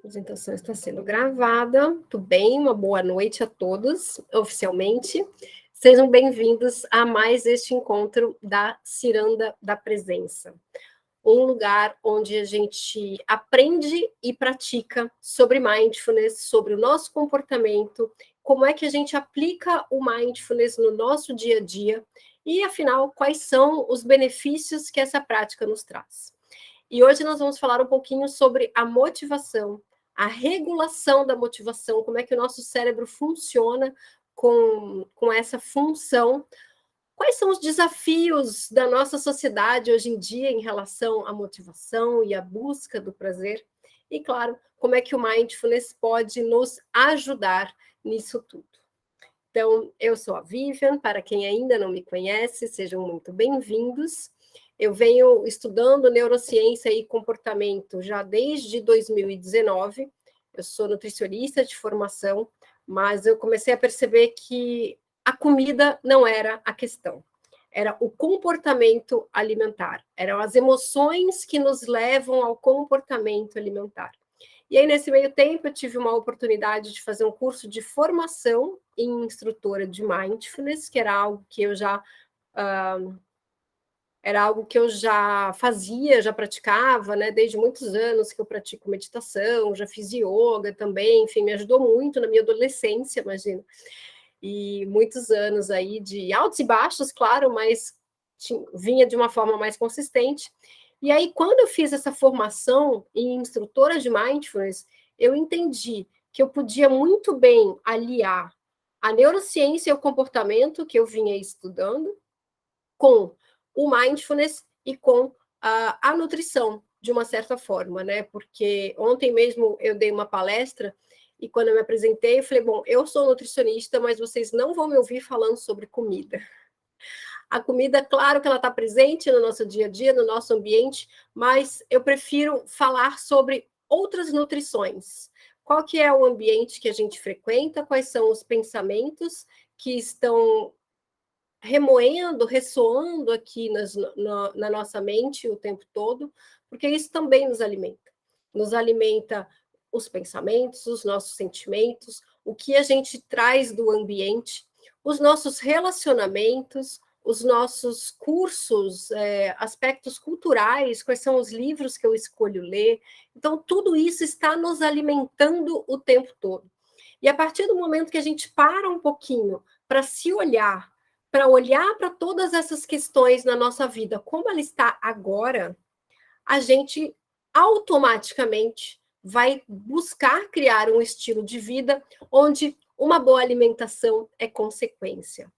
A apresentação está sendo gravada. Tudo bem? Uma boa noite a todos, oficialmente. Sejam bem-vindos a mais este encontro da Ciranda da Presença. Um lugar onde a gente aprende e pratica sobre mindfulness, sobre o nosso comportamento, como é que a gente aplica o mindfulness no nosso dia a dia e, afinal, quais são os benefícios que essa prática nos traz. E hoje nós vamos falar um pouquinho sobre a motivação, a regulação da motivação, como é que o nosso cérebro funciona com essa função. Quais são os desafios da nossa sociedade hoje em dia em relação à motivação e à busca do prazer? E, claro, como é que o mindfulness pode nos ajudar nisso tudo? Então, eu sou a Vivian, para quem ainda não me conhece, sejam muito bem-vindos. Eu venho estudando neurociência e comportamento já desde 2019. Eu sou nutricionista de formação, mas eu comecei a perceber que a comida não era a questão. Era o comportamento alimentar. Eram as emoções que nos levam ao comportamento alimentar. E aí, nesse meio tempo, eu tive uma oportunidade de fazer um curso de formação em instrutora de mindfulness, que era algo que eu já fazia, já praticava, né? Desde muitos anos que eu pratico meditação, já fiz yoga também, enfim, me ajudou muito na minha adolescência, imagina. E muitos anos aí de altos e baixos, claro, mas vinha de uma forma mais consistente. E aí, quando eu fiz essa formação em instrutora de mindfulness, eu entendi que eu podia muito bem aliar a neurociência e o comportamento que eu vinha estudando com o mindfulness e com a nutrição, de uma certa forma, né? Porque ontem mesmo eu dei uma palestra e quando eu me apresentei, eu falei, bom, eu sou nutricionista, mas vocês não vão me ouvir falando sobre comida. A comida, claro que ela está presente no nosso dia a dia, no nosso ambiente, mas eu prefiro falar sobre outras nutrições. Qual que é o ambiente que a gente frequenta, quais são os pensamentos que estão remoendo, ressoando aqui na nossa mente o tempo todo, porque isso também nos alimenta. Nos alimenta os pensamentos, os nossos sentimentos, o que a gente traz do ambiente, os nossos relacionamentos, os nossos cursos, aspectos culturais, quais são os livros que eu escolho ler. Então, tudo isso está nos alimentando o tempo todo. E a partir do momento que a gente para um pouquinho para se olhar, para olhar para todas essas questões na nossa vida, como ela está agora, a gente automaticamente vai buscar criar um estilo de vida onde uma boa alimentação é consequência.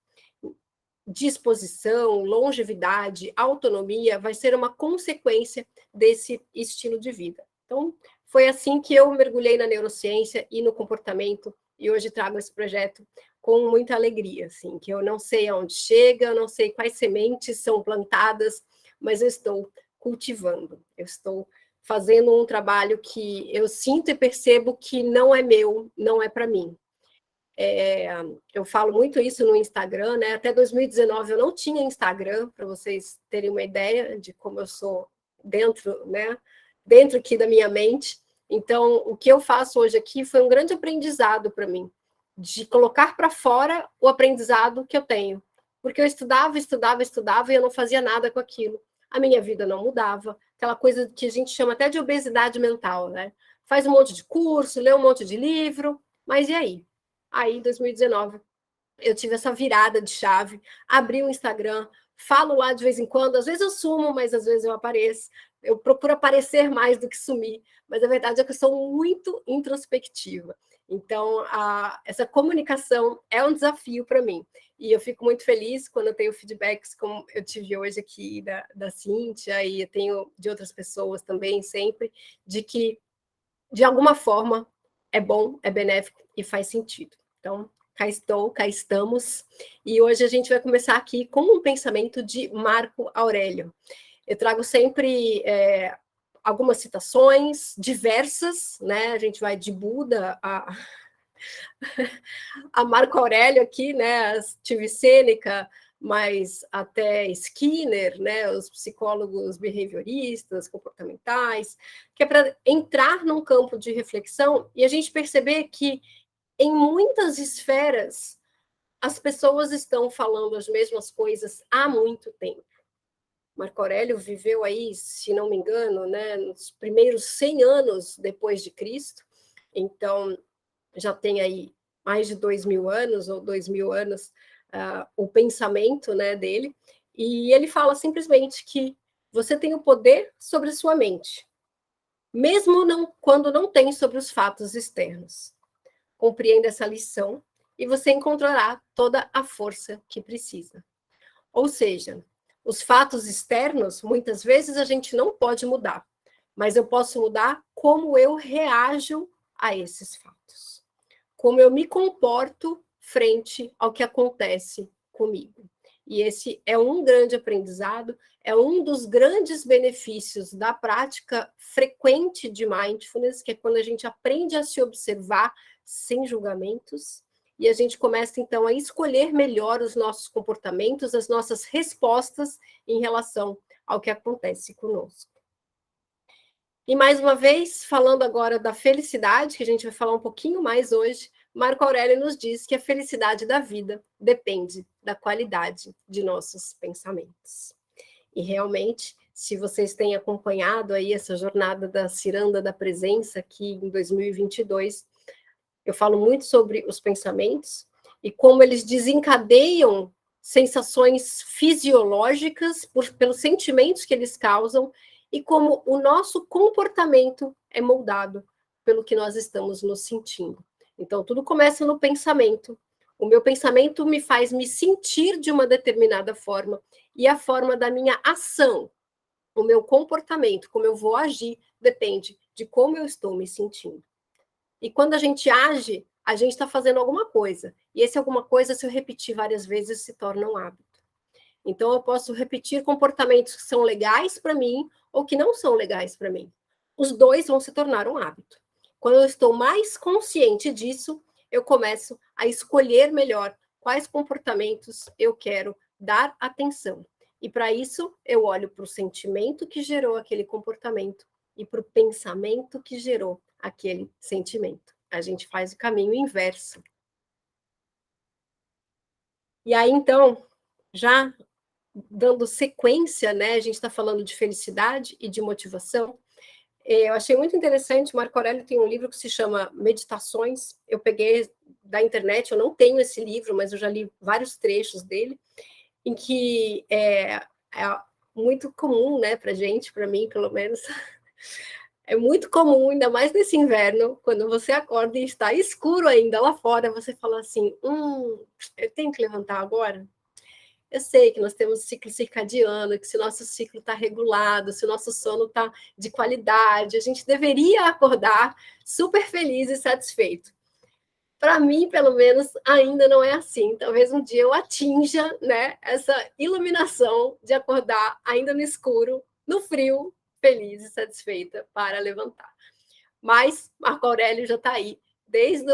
Disposição, longevidade, autonomia vai ser uma consequência desse estilo de vida. Então, foi assim que eu mergulhei na neurociência e no comportamento, e hoje trago esse projeto com muita alegria, assim, que eu não sei aonde chega, eu não sei quais sementes são plantadas, mas eu estou cultivando, eu estou fazendo um trabalho que eu sinto e percebo que não é meu, não é para mim. Eu falo muito isso no Instagram, né? Até 2019 eu não tinha Instagram, para vocês terem uma ideia de como eu sou dentro, né? Dentro aqui da minha mente. Então, o que eu faço hoje aqui foi um grande aprendizado para mim, de colocar para fora o aprendizado que eu tenho. Porque eu estudava e eu não fazia nada com aquilo. A minha vida não mudava. Aquela coisa que a gente chama até de obesidade mental, né? Faz um monte de curso, lê um monte de livro, mas e aí? Aí, em 2019, eu tive essa virada de chave, abri o Instagram, falo lá de vez em quando, às vezes eu sumo, mas às vezes eu apareço. Eu procuro aparecer mais do que sumir, mas a verdade é que eu sou muito introspectiva. Então, essa comunicação é um desafio para mim. E eu fico muito feliz quando eu tenho feedbacks, como eu tive hoje aqui da Cíntia, e eu tenho de outras pessoas também, sempre, de que, de alguma forma, é bom, é benéfico e faz sentido. Então, cá estamos, e hoje a gente vai começar aqui com um pensamento de Marco Aurélio. Eu trago sempre algumas citações diversas, né? A gente vai de Buda a Marco Aurélio aqui, né? Tive Sêneca, mas até Skinner, né, os psicólogos behavioristas, comportamentais, que é para entrar num campo de reflexão e a gente perceber que em muitas esferas as pessoas estão falando as mesmas coisas há muito tempo. Marco Aurélio viveu aí, se não me engano, né, nos primeiros 100 anos depois de Cristo, então já tem aí mais de 2.000 anos ou 2.000 anos o pensamento, né, dele, e ele fala simplesmente que você tem o poder sobre a sua mente, mesmo não, quando não tem sobre os fatos externos. Compreenda essa lição e você encontrará toda a força que precisa. Ou seja, os fatos externos, muitas vezes a gente não pode mudar, mas eu posso mudar como eu reajo a esses fatos, como eu me comporto frente ao que acontece comigo. E esse é um grande aprendizado, é um dos grandes benefícios da prática frequente de mindfulness, que é quando a gente aprende a se observar sem julgamentos, e a gente começa, então, a escolher melhor os nossos comportamentos, as nossas respostas em relação ao que acontece conosco. E, mais uma vez, falando agora da felicidade, que a gente vai falar um pouquinho mais hoje, Marco Aurélio nos diz que a felicidade da vida depende da qualidade de nossos pensamentos. E, realmente, se vocês têm acompanhado aí essa jornada da Ciranda da Presença aqui em 2022, eu falo muito sobre os pensamentos e como eles desencadeiam sensações fisiológicas pelos sentimentos que eles causam e como o nosso comportamento é moldado pelo que nós estamos nos sentindo. Então, tudo começa no pensamento. O meu pensamento me faz me sentir de uma determinada forma e a forma da minha ação, o meu comportamento, como eu vou agir, depende de como eu estou me sentindo. E quando a gente age, a gente está fazendo alguma coisa. E esse alguma coisa, se eu repetir várias vezes, se torna um hábito. Então, eu posso repetir comportamentos que são legais para mim ou que não são legais para mim. Os dois vão se tornar um hábito. Quando eu estou mais consciente disso, eu começo a escolher melhor quais comportamentos eu quero dar atenção. E para isso, eu olho para o sentimento que gerou aquele comportamento e para o pensamento que gerou aquele sentimento. A gente faz o caminho inverso. E aí, então, já dando sequência, né? A gente está falando de felicidade e de motivação. Eu achei muito interessante, Marco Aurélio tem um livro que se chama Meditações. Eu peguei da internet, eu não tenho esse livro, mas eu já li vários trechos dele, em que é muito comum, né, para gente, para mim, pelo menos, é muito comum, ainda mais nesse inverno, quando você acorda e está escuro ainda lá fora, você fala assim, eu tenho que levantar agora? Eu sei que nós temos ciclo circadiano, que se o nosso ciclo está regulado, se o nosso sono está de qualidade, a gente deveria acordar super feliz e satisfeito. Para mim, pelo menos, ainda não é assim. Talvez um dia eu atinja, né, essa iluminação de acordar ainda no escuro, no frio, feliz e satisfeita para levantar. Mas Marco Aurélio já está aí, desde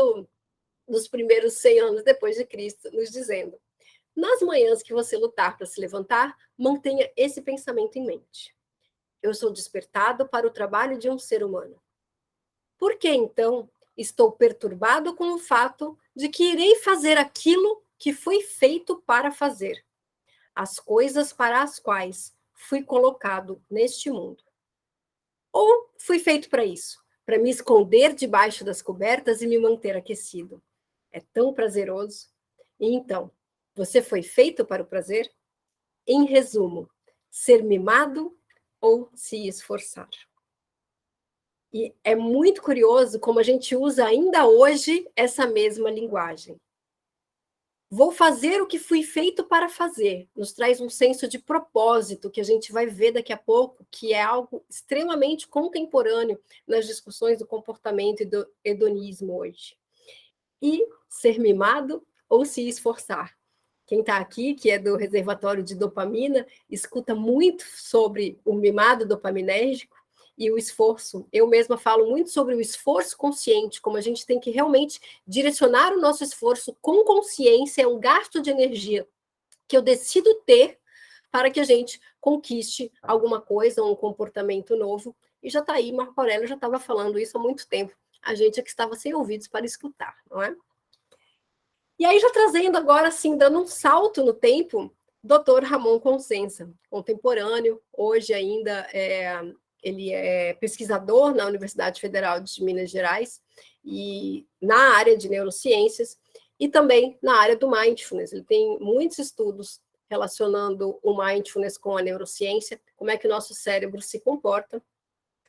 os primeiros 100 anos depois de Cristo, nos dizendo: nas manhãs que você lutar para se levantar, mantenha esse pensamento em mente. Eu sou despertado para o trabalho de um ser humano. Por que, então, estou perturbado com o fato de que irei fazer aquilo que foi feito para fazer, as coisas para as quais fui colocado neste mundo? Ou fui feito para isso, para me esconder debaixo das cobertas e me manter aquecido? É tão prazeroso. E então, você foi feito para o prazer? Em resumo, ser mimado ou se esforçar? E é muito curioso como a gente usa ainda hoje essa mesma linguagem. Vou fazer o que fui feito para fazer. Nos traz um senso de propósito que a gente vai ver daqui a pouco, que é algo extremamente contemporâneo nas discussões do comportamento e do hedonismo hoje. E ser mimado ou se esforçar? Quem está aqui, que é do reservatório de dopamina, escuta muito sobre o mimado dopaminérgico e o esforço. Eu mesma falo muito sobre o esforço consciente, como a gente tem que realmente direcionar o nosso esforço com consciência, é um gasto de energia que eu decido ter para que a gente conquiste alguma coisa, um comportamento novo. E já está aí, Marco Aurélio já estava falando isso há muito tempo. A gente é que estava sem ouvidos para escutar, não é? E aí, já trazendo agora, assim, dando um salto no tempo, Dr. Ramon Consenza, contemporâneo, hoje ainda ele é pesquisador na Universidade Federal de Minas Gerais, e na área de neurociências, e também na área do mindfulness. Ele tem muitos estudos relacionando o mindfulness com a neurociência, como é que o nosso cérebro se comporta,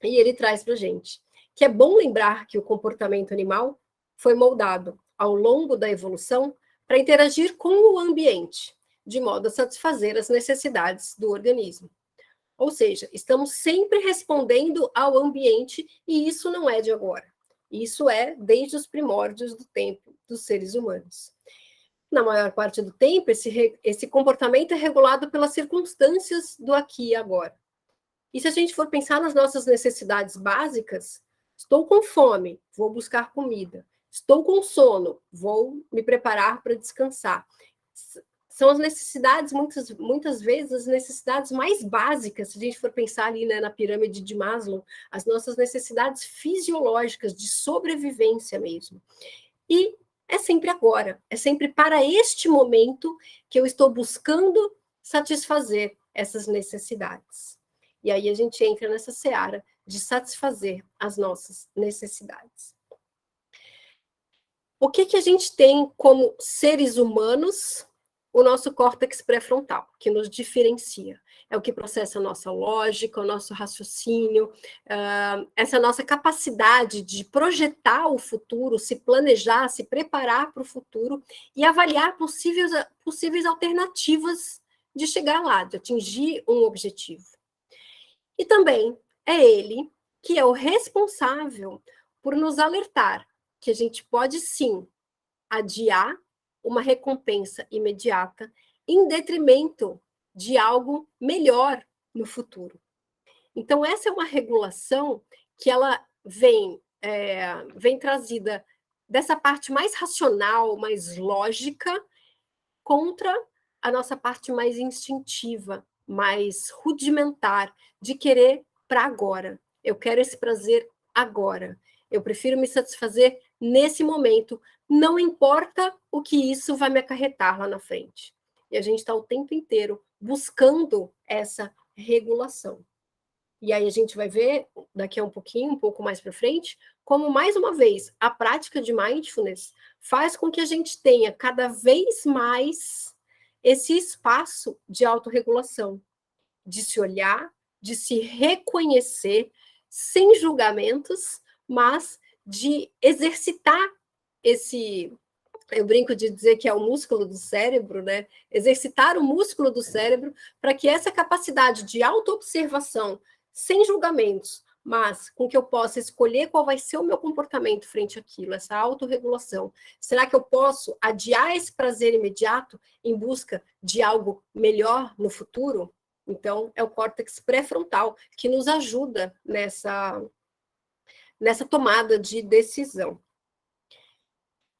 e ele traz para a gente que é bom lembrar que o comportamento animal foi moldado ao longo da evolução para interagir com o ambiente, de modo a satisfazer as necessidades do organismo. Ou seja, estamos sempre respondendo ao ambiente, e isso não é de agora. Isso é desde os primórdios do tempo dos seres humanos. Na maior parte do tempo, esse comportamento é regulado pelas circunstâncias do aqui e agora. E se a gente for pensar nas nossas necessidades básicas, estou com fome, vou buscar comida. Estou com sono, vou me preparar para descansar. São as necessidades, muitas vezes, as necessidades mais básicas, se a gente for pensar ali, né, na pirâmide de Maslow, as nossas necessidades fisiológicas, de sobrevivência mesmo. E é sempre agora, é sempre para este momento que eu estou buscando satisfazer essas necessidades. E aí a gente entra nessa seara de satisfazer as nossas necessidades. O que a gente tem como seres humanos? O nosso córtex pré-frontal, que nos diferencia. É o que processa a nossa lógica, o nosso raciocínio, essa nossa capacidade de projetar o futuro, se planejar, se preparar para o futuro e avaliar possíveis alternativas de chegar lá, de atingir um objetivo. E também é ele que é o responsável por nos alertar que a gente pode, sim, adiar uma recompensa imediata em detrimento de algo melhor no futuro. Então, essa é uma regulação que ela vem trazida dessa parte mais racional, mais lógica, contra a nossa parte mais instintiva, mais rudimentar, de querer para agora. Eu quero esse prazer agora. Eu prefiro me satisfazer nesse momento, não importa o que isso vai me acarretar lá na frente. E a gente está o tempo inteiro buscando essa regulação. E aí a gente vai ver daqui a um pouco mais para frente, como, mais uma vez, a prática de mindfulness faz com que a gente tenha cada vez mais esse espaço de autorregulação, de se olhar, de se reconhecer, sem julgamentos, mas de exercitar esse... Eu brinco de dizer que é o músculo do cérebro, né? Exercitar o músculo do cérebro para que essa capacidade de autoobservação, sem julgamentos, mas com que eu possa escolher qual vai ser o meu comportamento frente àquilo, essa autorregulação. Será que eu posso adiar esse prazer imediato em busca de algo melhor no futuro? Então, é o córtex pré-frontal que nos ajuda nessa tomada de decisão.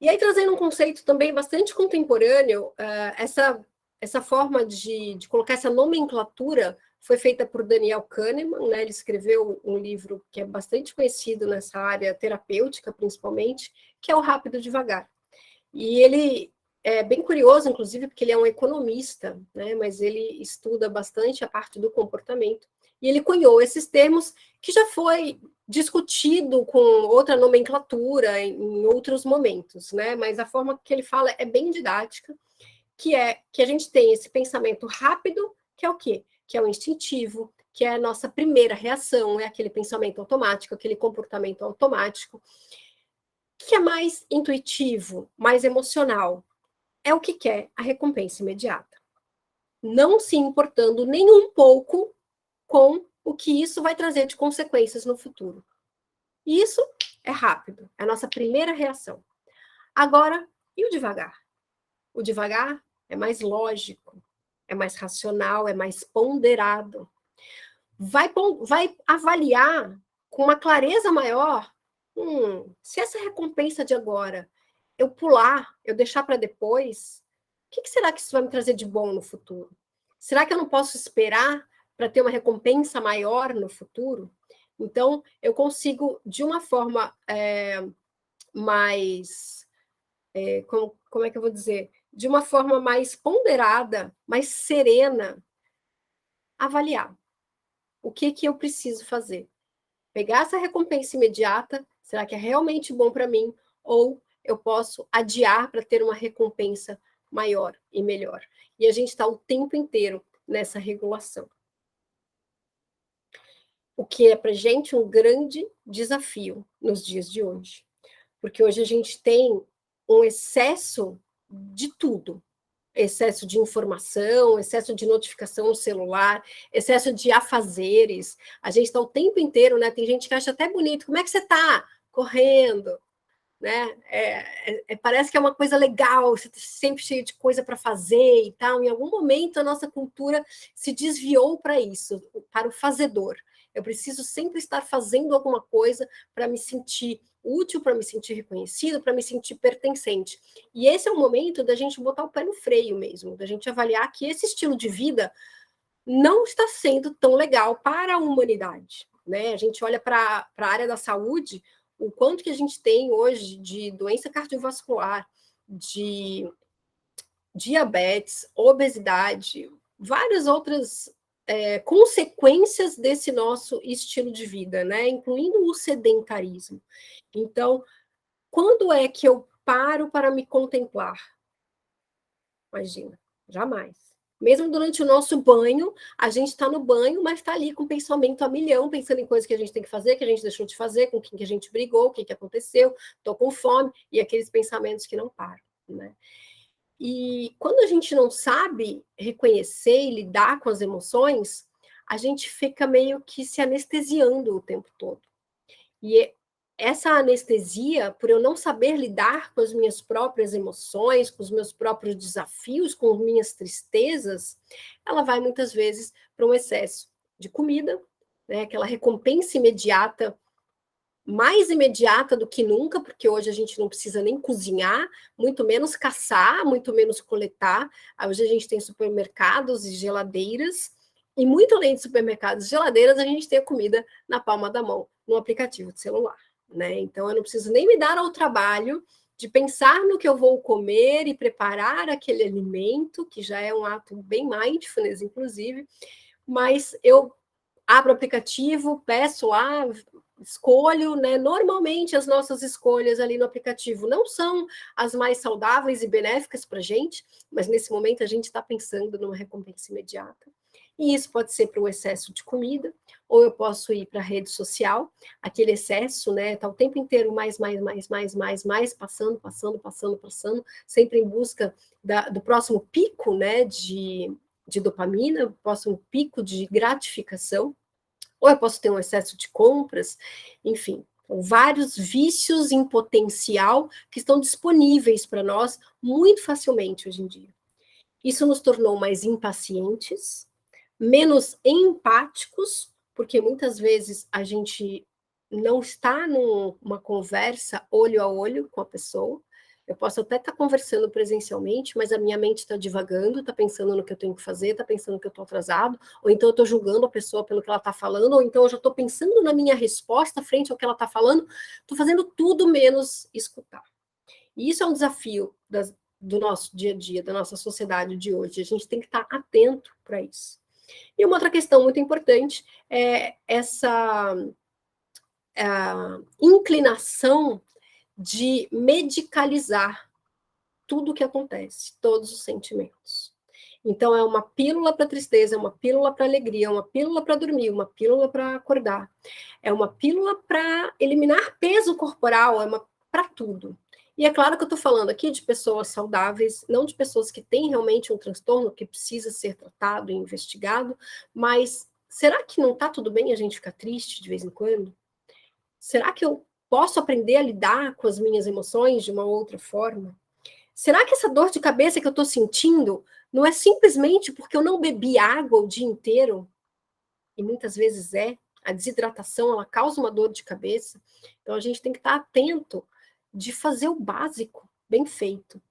E aí, trazendo um conceito também bastante contemporâneo, essa forma de colocar essa nomenclatura foi feita por Daniel Kahneman, né? Ele escreveu um livro que é bastante conhecido nessa área terapêutica, principalmente, que é o Rápido Devagar. E ele é bem curioso, inclusive, porque ele é um economista, né? Mas ele estuda bastante a parte do comportamento. E ele cunhou esses termos que já foi discutido com outra nomenclatura em outros momentos, né? Mas a forma que ele fala é bem didática, que é que a gente tem esse pensamento rápido, que é o quê? Que é o instintivo, que é a nossa primeira reação, é aquele pensamento automático, aquele comportamento automático, que é mais intuitivo, mais emocional, é o que quer a recompensa imediata, não se importando nem um pouco com o que isso vai trazer de consequências no futuro. E isso é rápido, é a nossa primeira reação. Agora, e o devagar? O devagar é mais lógico, é mais racional, é mais ponderado. Vai avaliar com uma clareza maior, se essa recompensa de agora eu pular, eu deixar para depois, que será que isso vai me trazer de bom no futuro? Será que eu não posso esperar para ter uma recompensa maior no futuro? Então, eu consigo, de uma forma mais... como é que eu vou dizer? De uma forma mais ponderada, mais serena, avaliar o que eu preciso fazer. Pegar essa recompensa imediata, será que é realmente bom para mim? Ou eu posso adiar para ter uma recompensa maior e melhor? E a gente está o tempo inteiro nessa regulação. O que é para a gente um grande desafio nos dias de hoje. Porque hoje a gente tem um excesso de tudo. Excesso de informação, excesso de notificação no celular, excesso de afazeres. A gente está o tempo inteiro, né? Tem gente que acha até bonito. Como é que você está? Correndo, né? Parece que é uma coisa legal, você está sempre cheio de coisa para fazer e tal. Em algum momento a nossa cultura se desviou para isso, para o fazedor. Eu preciso sempre estar fazendo alguma coisa para me sentir útil, para me sentir reconhecido, para me sentir pertencente. E esse é o momento da gente botar o pé no freio mesmo, da gente avaliar que esse estilo de vida não está sendo tão legal para a humanidade, né? A gente olha para a área da saúde, o quanto que a gente tem hoje de doença cardiovascular, de diabetes, obesidade, várias outras consequências desse nosso estilo de vida, né? Incluindo o sedentarismo. Então, quando é que eu paro para me contemplar? Imagina, jamais. Mesmo durante o nosso banho, a gente está no banho, mas está ali com pensamento a milhão, pensando em coisas que a gente tem que fazer, que a gente deixou de fazer, com quem que a gente brigou, o que aconteceu, estou com fome, e aqueles pensamentos que não param, né? E quando a gente não sabe reconhecer e lidar com as emoções, a gente fica meio que se anestesiando o tempo todo. E essa anestesia, por eu não saber lidar com as minhas próprias emoções, com os meus próprios desafios, com minhas tristezas, ela vai muitas vezes para um excesso de comida, né? Aquela recompensa imediata, mais imediata do que nunca, porque hoje a gente não precisa nem cozinhar, muito menos caçar, muito menos coletar. Hoje a gente tem supermercados e geladeiras, e muito além de supermercados e geladeiras, a gente tem a comida na palma da mão, no aplicativo de celular, né? Então eu não preciso nem me dar ao trabalho de pensar no que eu vou comer e preparar aquele alimento, que já é um ato bem mindfulness, inclusive, mas eu abro o aplicativo, peço lá, escolho, né? Normalmente as nossas escolhas ali no aplicativo não são as mais saudáveis e benéficas para a gente, mas nesse momento a gente está pensando numa recompensa imediata. E isso pode ser para o excesso de comida, ou eu posso ir para a rede social, aquele excesso, né? Tá o tempo inteiro mais, passando, sempre em busca do próximo pico, né? De dopamina, próximo pico de gratificação, ou eu posso ter um excesso de compras, enfim, vários vícios em potencial que estão disponíveis para nós muito facilmente hoje em dia. Isso nos tornou mais impacientes, menos empáticos, porque muitas vezes a gente não está numa conversa olho a olho com a pessoa. Eu posso até estar conversando presencialmente, mas a minha mente está divagando, está pensando no que eu tenho que fazer, está pensando que eu estou atrasado, ou então eu estou julgando a pessoa pelo que ela está falando, ou então eu já estou pensando na minha resposta frente ao que ela está falando, estou fazendo tudo menos escutar. E isso é um desafio do nosso dia a dia, da nossa sociedade de hoje. A gente tem que estar atento para isso. E uma outra questão muito importante é essa inclinação de medicalizar tudo o que acontece, todos os sentimentos. Então, é uma pílula para tristeza, é uma pílula para alegria, é uma pílula para dormir, uma pílula para acordar, é uma pílula para eliminar peso corporal, é uma para tudo. E é claro que eu estou falando aqui de pessoas saudáveis, não de pessoas que têm realmente um transtorno que precisa ser tratado e investigado, mas será que não está tudo bem a gente ficar triste de vez em quando? Será que eu posso aprender a lidar com as minhas emoções de uma outra forma? Será que essa dor de cabeça que eu estou sentindo não é simplesmente porque eu não bebi água o dia inteiro? E muitas vezes é. A desidratação, ela causa uma dor de cabeça. Então, a gente tem que estar atento de fazer o básico bem feito.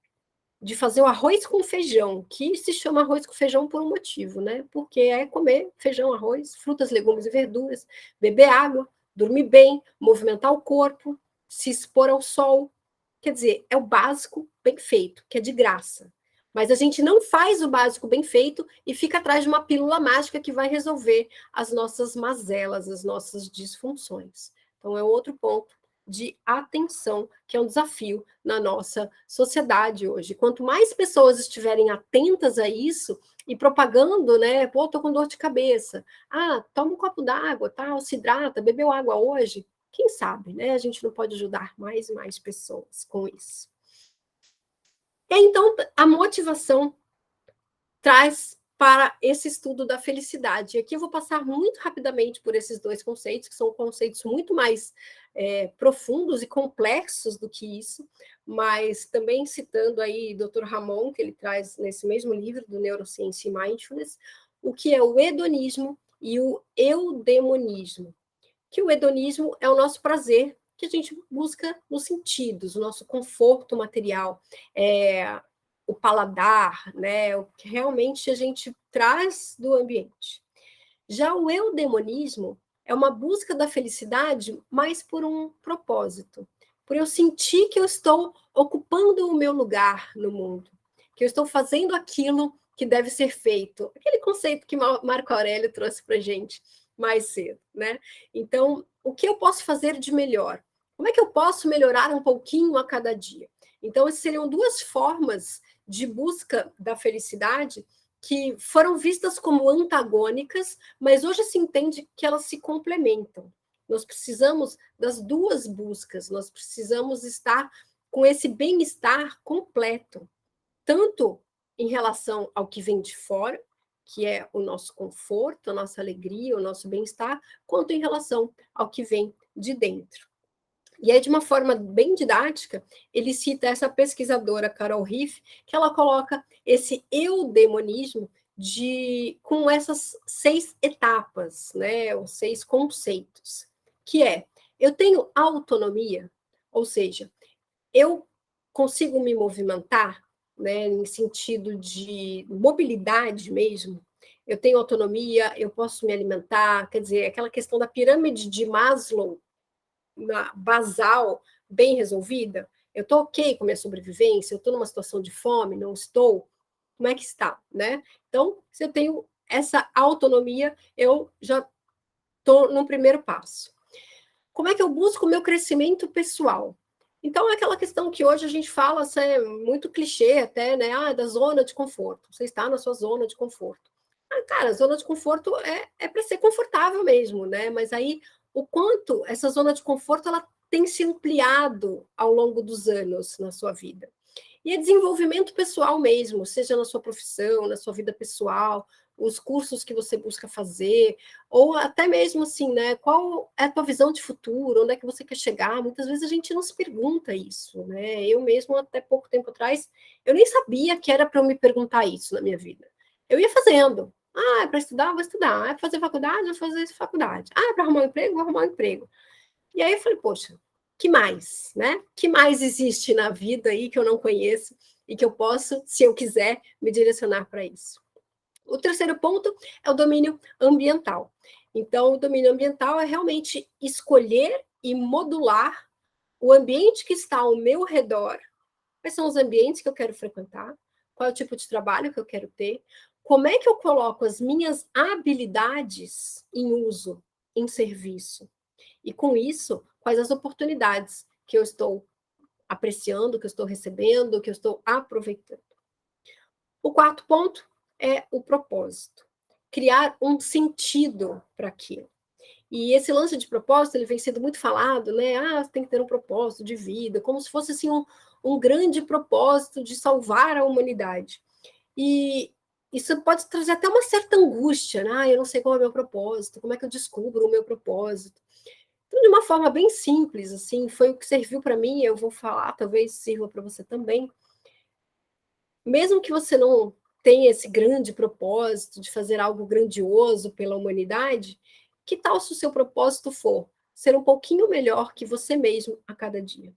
de fazer o arroz com feijão, que se chama arroz com feijão por um motivo, né? Porque é comer feijão, arroz, frutas, legumes e verduras, beber água, dormir bem, movimentar o corpo, se expor ao sol. Quer dizer, é o básico bem feito, que é de graça. Mas a gente não faz o básico bem feito e fica atrás de uma pílula mágica que vai resolver as nossas mazelas, as nossas disfunções. Então, é outro ponto de atenção, que é um desafio na nossa sociedade hoje. Quanto mais pessoas estiverem atentas a isso e propagando, né? Pô, tô com dor de cabeça. Ah, toma um copo d'água, tal, se hidrata, bebeu água hoje. Quem sabe, né? A gente não pode ajudar mais e mais pessoas com isso. E então, a motivação traz para esse estudo da felicidade. E aqui eu vou passar muito rapidamente por esses dois conceitos, que são conceitos muito mais profundos e complexos do que isso, mas também citando aí Dr. Ramon, que ele traz nesse mesmo livro, do Neurociência e Mindfulness, o que é o hedonismo e o eudemonismo. Que o hedonismo é o nosso prazer, que a gente busca nos sentidos, o nosso conforto material, o paladar, né, o que realmente a gente traz do ambiente. Já o eudemonismo é uma busca da felicidade, mas por um propósito, por eu sentir que eu estou ocupando o meu lugar no mundo, que eu estou fazendo aquilo que deve ser feito, aquele conceito que Marco Aurélio trouxe para a gente mais cedo, né? Então, o que eu posso fazer de melhor? Como é que eu posso melhorar um pouquinho a cada dia? Então, essas seriam duas formas de busca da felicidade que foram vistas como antagônicas, mas hoje se entende que elas se complementam. Nós precisamos das duas buscas, nós precisamos estar com esse bem-estar completo, tanto em relação ao que vem de fora, que é o nosso conforto, a nossa alegria, o nosso bem-estar, quanto em relação ao que vem de dentro. E aí, de uma forma bem didática, ele cita essa pesquisadora, Carol Riff, que ela coloca esse eudemonismo com essas 6 etapas, né, os 6 conceitos, que é, eu tenho autonomia, ou seja, eu consigo me movimentar, né, em sentido de mobilidade mesmo, eu tenho autonomia, eu posso me alimentar, quer dizer, aquela questão da pirâmide de Maslow, basal, bem resolvida? Eu estou ok com a minha sobrevivência? Eu estou numa situação de fome? Não estou? Como é que está, né? Então, se eu tenho essa autonomia, eu já estou no primeiro passo. Como é que eu busco o meu crescimento pessoal? Então, é aquela questão que hoje a gente fala, é muito clichê até, né? Ah, da zona de conforto. Você está na sua zona de conforto. Ah, cara, zona de conforto é para ser confortável mesmo, né? Mas aí, o quanto essa zona de conforto ela tem se ampliado ao longo dos anos na sua vida. E é desenvolvimento pessoal mesmo, seja na sua profissão, na sua vida pessoal, os cursos que você busca fazer, ou até mesmo assim, né? Qual é a tua visão de futuro? Onde é que você quer chegar? Muitas vezes a gente não se pergunta isso, né? Eu mesmo, até pouco tempo atrás, eu nem sabia que era para eu me perguntar isso na minha vida. Eu ia fazendo. Ah, é para estudar? Vou estudar. Ah, é para fazer faculdade? Vou fazer faculdade. Ah, é para arrumar um emprego? Vou arrumar um emprego. E aí eu falei, poxa, que mais, né? Que mais existe na vida aí que eu não conheço e que eu posso, se eu quiser, me direcionar para isso? O terceiro ponto é o domínio ambiental. Então, o domínio ambiental é realmente escolher e modular o ambiente que está ao meu redor. Quais são os ambientes que eu quero frequentar? Qual é o tipo de trabalho que eu quero ter? Como é que eu coloco as minhas habilidades em uso, em serviço? E com isso, quais as oportunidades que eu estou apreciando, que eu estou recebendo, que eu estou aproveitando. O quarto ponto é o propósito. Criar um sentido para aquilo. E esse lance de propósito, ele vem sendo muito falado, né? Ah, você tem que ter um propósito de vida, como se fosse assim um grande propósito de salvar a humanidade. E isso pode trazer até uma certa angústia, né? Ah, eu não sei qual é o meu propósito, como é que eu descubro o meu propósito? Então, de uma forma bem simples, assim, foi o que serviu para mim, eu vou falar, talvez sirva para você também. Mesmo que você não tenha esse grande propósito de fazer algo grandioso pela humanidade, que tal se o seu propósito for ser um pouquinho melhor que você mesmo a cada dia?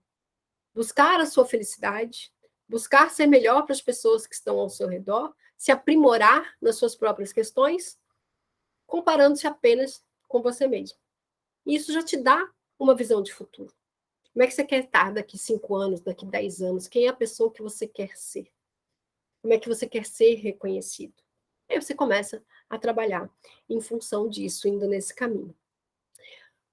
Buscar a sua felicidade, buscar ser melhor para as pessoas que estão ao seu redor, se aprimorar nas suas próprias questões, comparando-se apenas com você mesmo. E isso já te dá uma visão de futuro. Como é que você quer estar daqui 5 anos, daqui 10 anos? Quem é a pessoa que você quer ser? Como é que você quer ser reconhecido? Aí você começa a trabalhar em função disso, indo nesse caminho.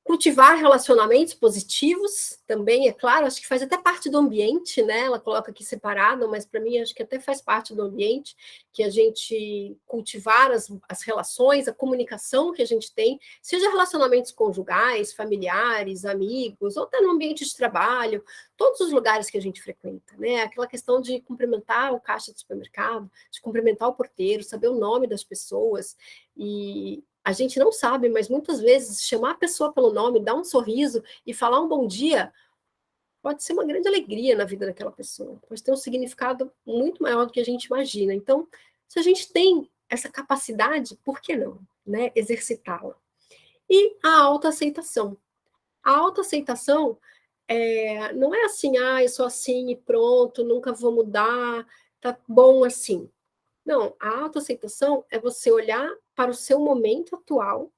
Cultivar relacionamentos positivos também, é claro, acho que faz até parte do ambiente, né? Ela coloca aqui separado, mas para mim acho que até faz parte do ambiente, que a gente cultivar as relações, a comunicação que a gente tem, seja relacionamentos conjugais, familiares, amigos, ou até no ambiente de trabalho, todos os lugares que a gente frequenta, né? Aquela questão de cumprimentar o caixa do supermercado, de cumprimentar o porteiro, saber o nome das pessoas, e a gente não sabe, mas muitas vezes chamar a pessoa pelo nome, dar um sorriso e falar um bom dia pode ser uma grande alegria na vida daquela pessoa. Pode ter um significado muito maior do que a gente imagina. Então, se a gente tem essa capacidade, por que não, né? Exercitá-la. E a autoaceitação. A autoaceitação não é assim, eu sou assim e pronto, nunca vou mudar, tá bom assim. Não, a autoaceitação é você olhar para o seu momento atual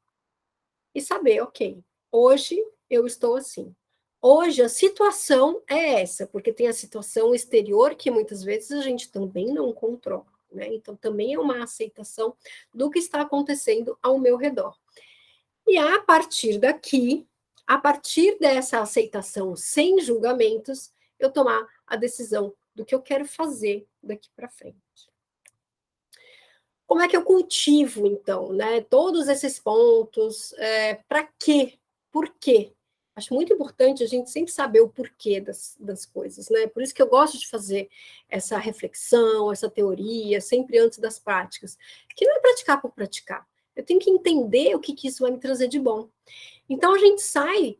e saber, ok, hoje eu estou assim. Hoje a situação é essa, porque tem a situação exterior que muitas vezes a gente também não controla, né? Então também é uma aceitação do que está acontecendo ao meu redor. E a partir daqui, a partir dessa aceitação sem julgamentos, eu tomar a decisão do que eu quero fazer daqui para frente. Como é que eu cultivo, então, né? Todos esses pontos, para quê? Por quê? Acho muito importante a gente sempre saber o porquê das coisas, né? Por isso que eu gosto de fazer essa reflexão, essa teoria, sempre antes das práticas. Que não é praticar por praticar. Eu tenho que entender o que isso vai me trazer de bom. Então, a gente sai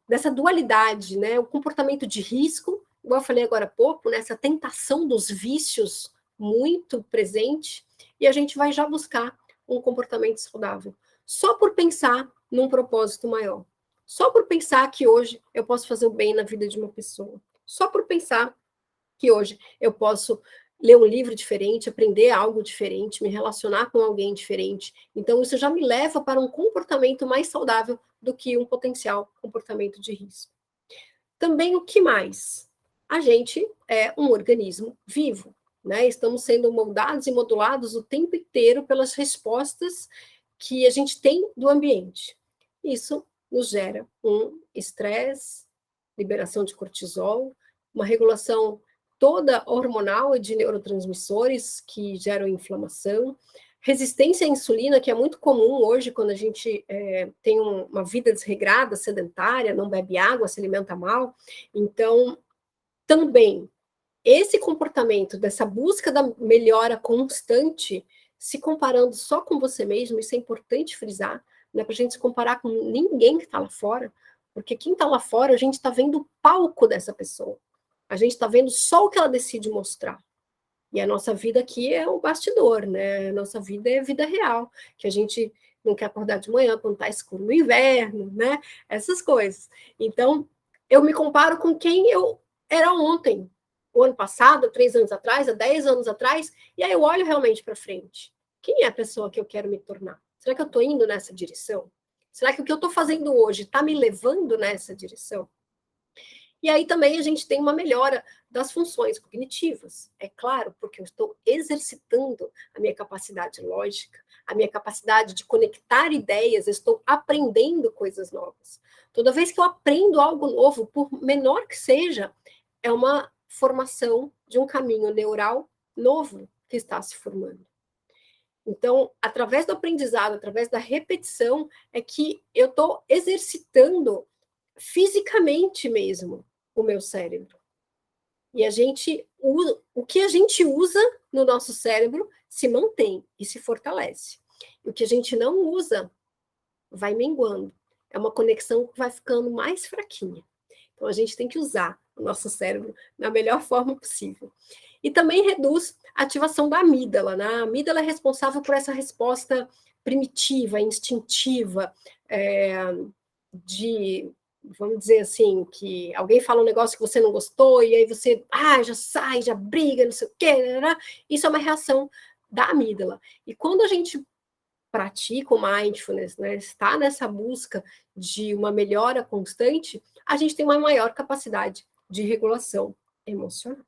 dessa dualidade, né? O comportamento de risco, igual eu falei agora há pouco, né? Essa tentação dos vícios muito presente, e a gente vai já buscar um comportamento saudável. Só por pensar num propósito maior. Só por pensar que hoje eu posso fazer o bem na vida de uma pessoa. Só por pensar que hoje eu posso ler um livro diferente, aprender algo diferente, me relacionar com alguém diferente. Então, isso já me leva para um comportamento mais saudável do que um potencial comportamento de risco. Também o que mais? A gente é um organismo vivo, né? Estamos sendo moldados e modulados o tempo inteiro pelas respostas que a gente tem do ambiente. Isso nos gera um estresse, liberação de cortisol, uma regulação toda hormonal e de neurotransmissores que geram inflamação, resistência à insulina, que é muito comum hoje quando a gente tem uma vida desregrada, sedentária, não bebe água, se alimenta mal. Então, também, esse comportamento dessa busca da melhora constante, se comparando só com você mesmo, isso é importante frisar, não é para a gente se comparar com ninguém que está lá fora, porque quem está lá fora, a gente está vendo o palco dessa pessoa. A gente está vendo só o que ela decide mostrar. E a nossa vida aqui é o bastidor, né? A nossa vida é vida real, que a gente não quer acordar de manhã quando está escuro no inverno, né? Essas coisas. Então, eu me comparo com quem eu era ontem, o ano passado, 3 anos atrás, há 10 anos atrás, e aí eu olho realmente para frente. Quem é a pessoa que eu quero me tornar? Será que eu estou indo nessa direção? Será que o que eu estou fazendo hoje está me levando nessa direção? E aí também a gente tem uma melhora das funções cognitivas, é claro, porque eu estou exercitando a minha capacidade lógica, a minha capacidade de conectar ideias, eu estou aprendendo coisas novas. Toda vez que eu aprendo algo novo, por menor que seja, é uma formação de um caminho neural novo que está se formando. Então, através do aprendizado, através da repetição, é que eu estou exercitando fisicamente mesmo o meu cérebro. E o que a gente usa no nosso cérebro se mantém e se fortalece. E o que a gente não usa vai minguando. É uma conexão que vai ficando mais fraquinha. Então a gente tem que usar o nosso cérebro da melhor forma possível. E também reduz a ativação da amígdala, né? A amígdala é responsável por essa resposta primitiva, instintiva, de vamos dizer assim, que alguém fala um negócio que você não gostou, e aí você já sai, já briga, não sei o quê, isso é uma reação da amígdala. E quando a gente pratica o mindfulness, né, está nessa busca de uma melhora constante, a gente tem uma maior capacidade de regulação emocional.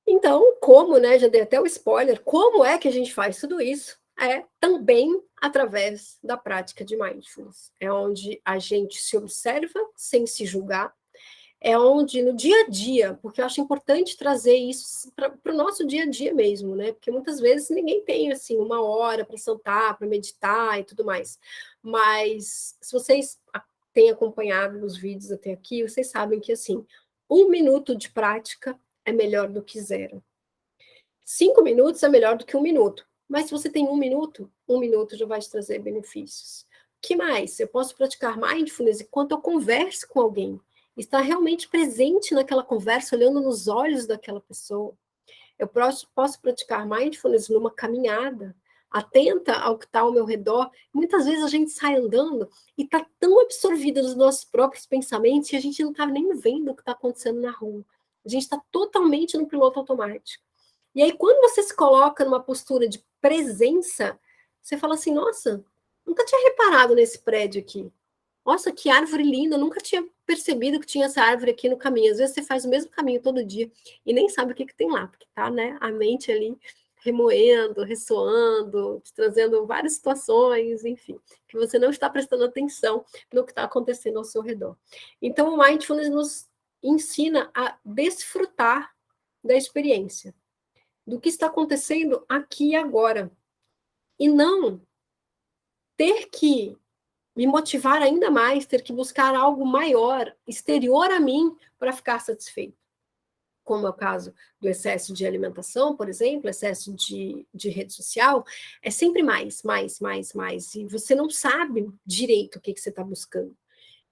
Então, como, né, já dei até o spoiler, como é que a gente faz tudo isso? É também através da prática de mindfulness. É onde a gente se observa sem se julgar, é onde no dia a dia, porque eu acho importante trazer isso para o nosso dia a dia mesmo, né? Porque muitas vezes ninguém tem assim uma hora para sentar, para meditar e tudo mais. Mas se vocês têm acompanhado os vídeos até aqui, vocês sabem que assim, 1 minuto de prática é melhor do que zero. 5 minutos é melhor do que 1 minuto. Mas se você tem 1 minuto já vai te trazer benefícios. O que mais? Eu posso praticar mindfulness enquanto eu converso com alguém. Estar realmente presente naquela conversa, olhando nos olhos daquela pessoa. Eu posso praticar mindfulness numa caminhada, atenta ao que está ao meu redor. Muitas vezes a gente sai andando e está tão absorvida nos nossos próprios pensamentos que a gente não está nem vendo o que está acontecendo na rua. A gente está totalmente no piloto automático. E aí, quando você se coloca numa postura de presença, você fala assim: nossa, nunca tinha reparado nesse prédio aqui. Nossa, que árvore linda, eu nunca tinha percebido que tinha essa árvore aqui no caminho. Às vezes você faz o mesmo caminho todo dia e nem sabe o que tem lá, porque tá, né, a mente ali remoendo, ressoando, te trazendo várias situações, enfim, que você não está prestando atenção no que está acontecendo ao seu redor. Então, o mindfulness nos ensina a desfrutar da experiência, do que está acontecendo aqui e agora, e não ter que me motivar ainda mais, ter que buscar algo maior, exterior a mim, para ficar satisfeito. Como é o caso do excesso de alimentação, por exemplo, excesso de rede social, é sempre mais, mais, mais, mais. E você não sabe direito o que você está buscando.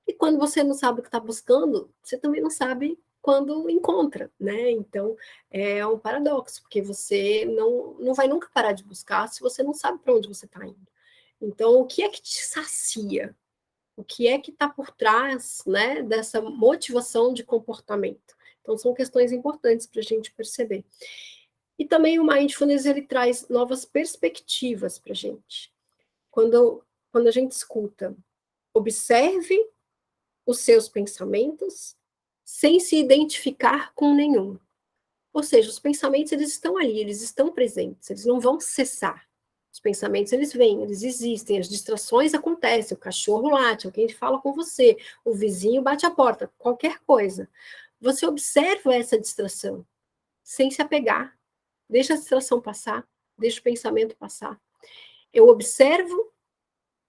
E quando você não sabe o que está buscando, você também não sabe quando encontra, né? Então, é um paradoxo, porque você não vai nunca parar de buscar se você não sabe para onde você está indo. Então, o que é que te sacia? O que é que está por trás, né, dessa motivação de comportamento? Então, são questões importantes para a gente perceber. E também o mindfulness, ele traz novas perspectivas para a gente. Quando a gente escuta, observe os seus pensamentos sem se identificar com nenhum. Ou seja, os pensamentos, eles estão ali, eles estão presentes, eles não vão cessar. Os pensamentos, eles vêm, eles existem, as distrações acontecem, o cachorro late, alguém fala com você, o vizinho bate a porta, qualquer coisa. Você observa essa distração, sem se apegar. Deixa a distração passar, deixa o pensamento passar. Eu observo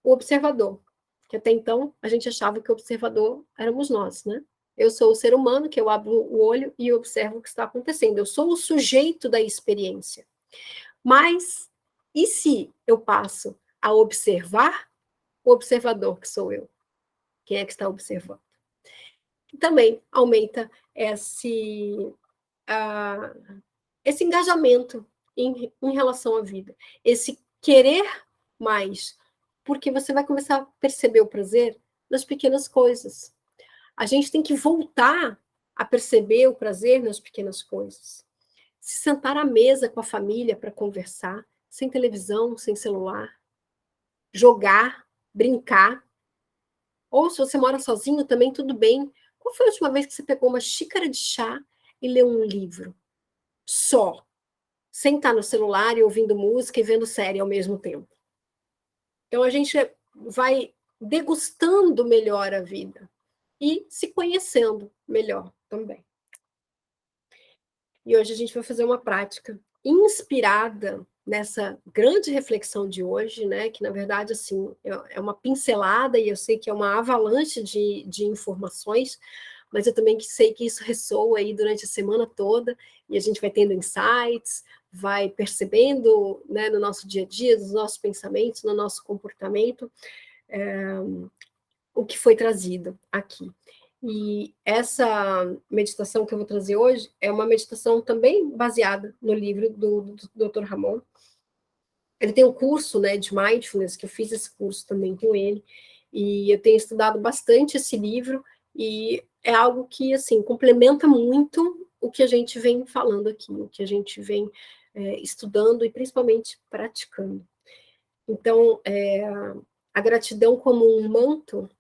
o observador, que até então a gente achava que o observador éramos nós, né? Eu sou o ser humano que eu abro o olho e observo o que está acontecendo. Eu sou o sujeito da experiência. Mas e se eu passo a observar o observador, que sou eu? Quem é que está observando? E também aumenta esse engajamento em relação à vida, esse querer mais, porque você vai começar a perceber o prazer nas pequenas coisas. A gente tem que voltar a perceber o prazer nas pequenas coisas. Se sentar à mesa com a família para conversar, sem televisão, sem celular, jogar, brincar. Ou se você mora sozinho, também tudo bem. Qual foi a última vez que você pegou uma xícara de chá e leu um livro? Só. Sem estar no celular e ouvindo música e vendo série ao mesmo tempo. Então a gente vai degustando melhor a vida e se conhecendo melhor também. E hoje a gente vai fazer uma prática inspirada nessa grande reflexão de hoje, né? Que na verdade assim é uma pincelada e eu sei que é uma avalanche de informações, mas eu também sei que isso ressoa aí durante a semana toda e a gente vai tendo insights, vai percebendo, né, no nosso dia a dia, nos nossos pensamentos, no nosso comportamento, o que foi trazido aqui. E essa meditação que eu vou trazer hoje é uma meditação também baseada no livro do Dr. Ramon, Ele tem um curso, né, de mindfulness, que eu fiz esse curso também com ele, e eu tenho estudado bastante esse livro, e é algo que, assim, complementa muito o que a gente vem falando aqui, o que a gente vem estudando e principalmente praticando. Então, a gratidão como um manto,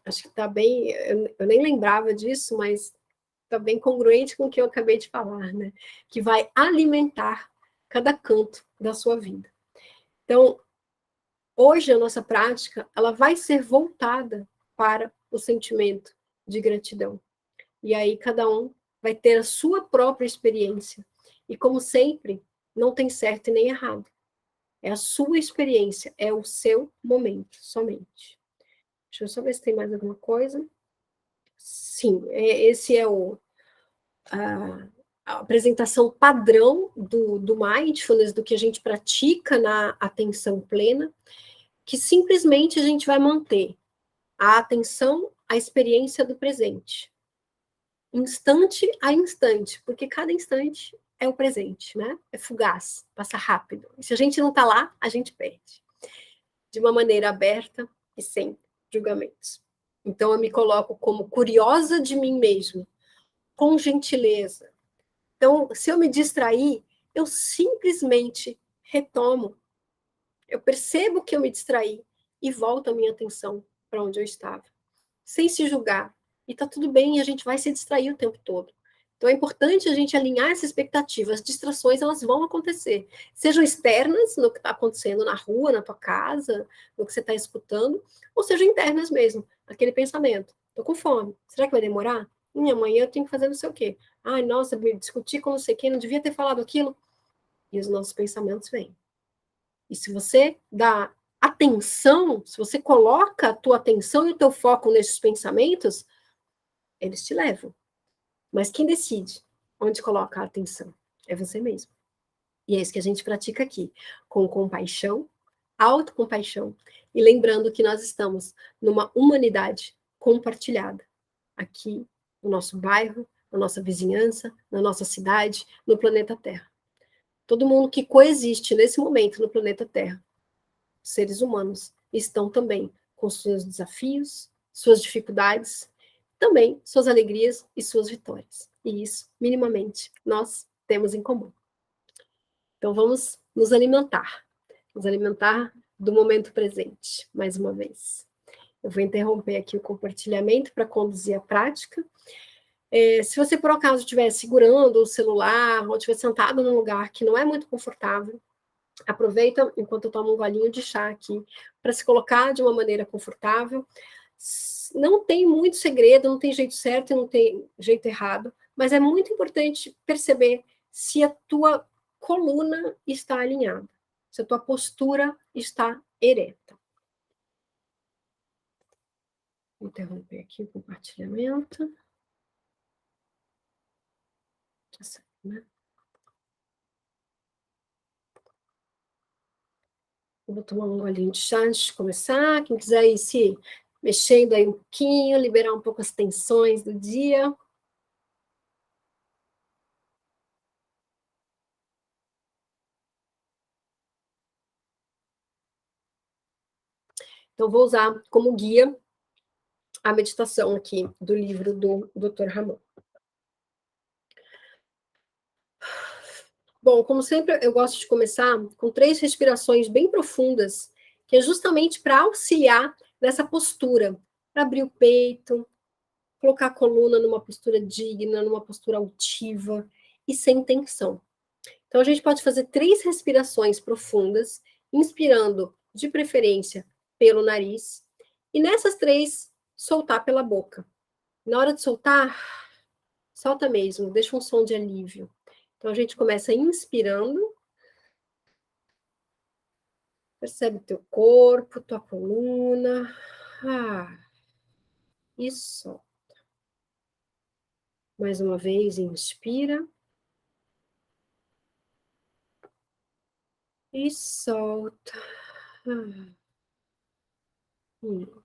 acho que está bem, eu nem lembrava disso, mas está bem congruente com o que eu acabei de falar, né? Que vai alimentar cada canto da sua vida. Então, hoje a nossa prática, ela vai ser voltada para o sentimento de gratidão. E aí cada um vai ter a sua própria experiência. E como sempre, não tem certo e nem errado. É a sua experiência, é o seu momento, somente. Deixa eu só ver se tem mais alguma coisa. Sim, esse é a apresentação padrão do mindfulness, do que a gente pratica na atenção plena, que simplesmente a gente vai manter a atenção à experiência do presente, instante a instante, porque cada instante é o presente, né? É fugaz, passa rápido. E se a gente não está lá, a gente perde. De uma maneira aberta e sem julgamentos. Então eu me coloco como curiosa de mim mesmo, com gentileza. Então, se eu me distrair, eu simplesmente retomo. Eu percebo que eu me distraí e volto a minha atenção para onde eu estava, sem se julgar. E tá tudo bem, a gente vai se distrair o tempo todo. Então é importante a gente alinhar essa expectativa. As distrações, elas vão acontecer. Sejam externas, no que está acontecendo na rua, na tua casa, no que você está escutando, ou sejam internas mesmo, aquele pensamento. Estou com fome. Será que vai demorar? Amanhã eu tenho que fazer não sei o quê. Ai, nossa, me discuti com não sei quem, não devia ter falado aquilo. E os nossos pensamentos vêm. E se você dá atenção, se você coloca a tua atenção e o teu foco nesses pensamentos, eles te levam. Mas quem decide onde coloca a atenção? É você mesmo. E é isso que a gente pratica aqui, com compaixão, autocompaixão, e lembrando que nós estamos numa humanidade compartilhada, aqui no nosso bairro, na nossa vizinhança, na nossa cidade, no planeta Terra. Todo mundo que coexiste nesse momento no planeta Terra, seres humanos, estão também com seus desafios, suas dificuldades, também suas alegrias e suas vitórias. E isso, minimamente, nós temos em comum. Então vamos nos alimentar do momento presente, mais uma vez. Eu vou interromper aqui o compartilhamento para conduzir a prática. Se você, por acaso, estiver segurando o celular ou estiver sentado num lugar que não é muito confortável, aproveita enquanto eu tomo um golinho de chá aqui para se colocar de uma maneira confortável. Não tem muito segredo, não tem jeito certo e não tem jeito errado, mas é muito importante perceber se a tua coluna está alinhada, se a tua postura está ereta. Vou interromper aqui o compartilhamento. Já sei, né? Eu vou tomar um golinho de chá antes de começar. Quem quiser ir se mexendo aí um pouquinho, liberar um pouco as tensões do dia. Então, vou usar como guia a meditação aqui do livro do Dr. Ramon. Bom, como sempre, eu gosto de começar com 3 respirações bem profundas, que é justamente para auxiliar nessa postura, para abrir o peito, colocar a coluna numa postura digna, numa postura altiva e sem tensão. Então, a gente pode fazer 3 respirações profundas, inspirando, de preferência, pelo nariz, e nessas 3, soltar pela boca. Na hora de soltar, solta mesmo, deixa um som de alívio. Então, a gente começa inspirando, percebe teu corpo, tua coluna, e solta. Mais uma vez, inspira. E solta.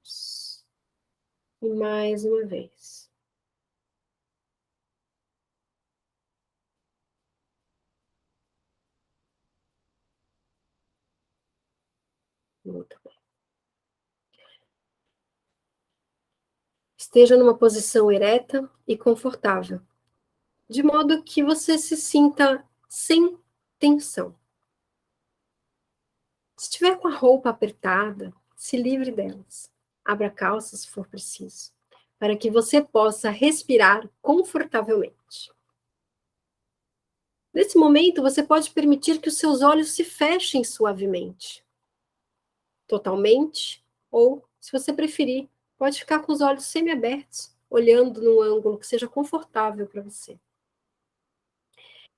Isso. E mais uma vez. também. Esteja numa posição ereta e confortável, de modo que você se sinta sem tensão. Se estiver com a roupa apertada, se livre delas. Abra a calça se for preciso, para que você possa respirar confortavelmente. Nesse momento, você pode permitir que os seus olhos se fechem suavemente, totalmente, ou, se você preferir, pode ficar com os olhos semiabertos, olhando num ângulo que seja confortável para você.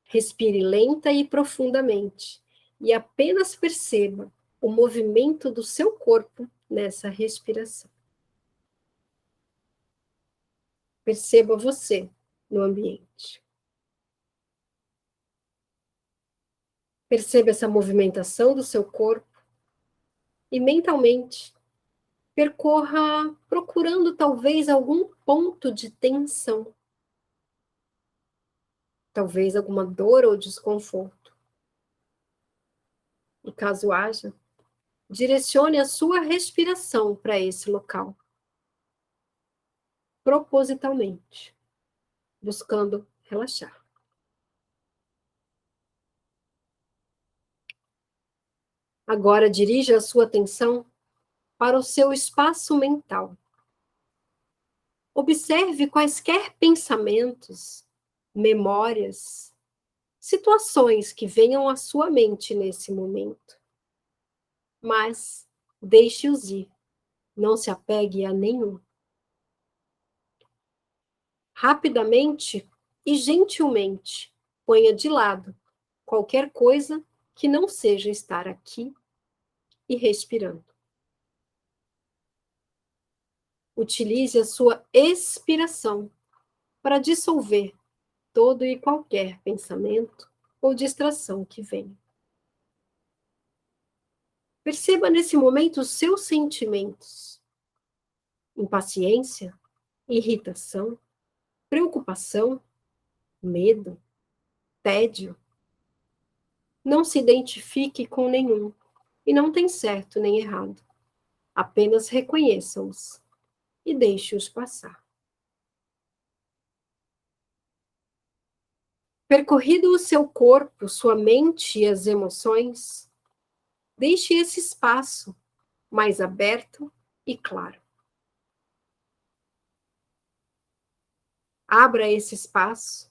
Respire lenta e profundamente e apenas perceba o movimento do seu corpo nessa respiração. Perceba você no ambiente. Perceba essa movimentação do seu corpo e mentalmente percorra procurando talvez algum ponto de tensão, talvez alguma dor ou desconforto. E caso haja, direcione a sua respiração para esse local, propositalmente, buscando relaxar. Agora dirija a sua atenção para o seu espaço mental. Observe quaisquer pensamentos, memórias, situações que venham à sua mente nesse momento. Mas deixe-os ir, não se apegue a nenhum. Rapidamente e gentilmente ponha de lado qualquer coisa que não seja estar aqui e respirando. Utilize a sua expiração para dissolver todo e qualquer pensamento ou distração que venha. Perceba nesse momento os seus sentimentos: impaciência, irritação, preocupação, medo, tédio. Não se identifique com nenhum e não tem certo nem errado. Apenas reconheça-os e deixe-os passar. Percorrido o seu corpo, sua mente e as emoções, deixe esse espaço mais aberto e claro. Abra esse espaço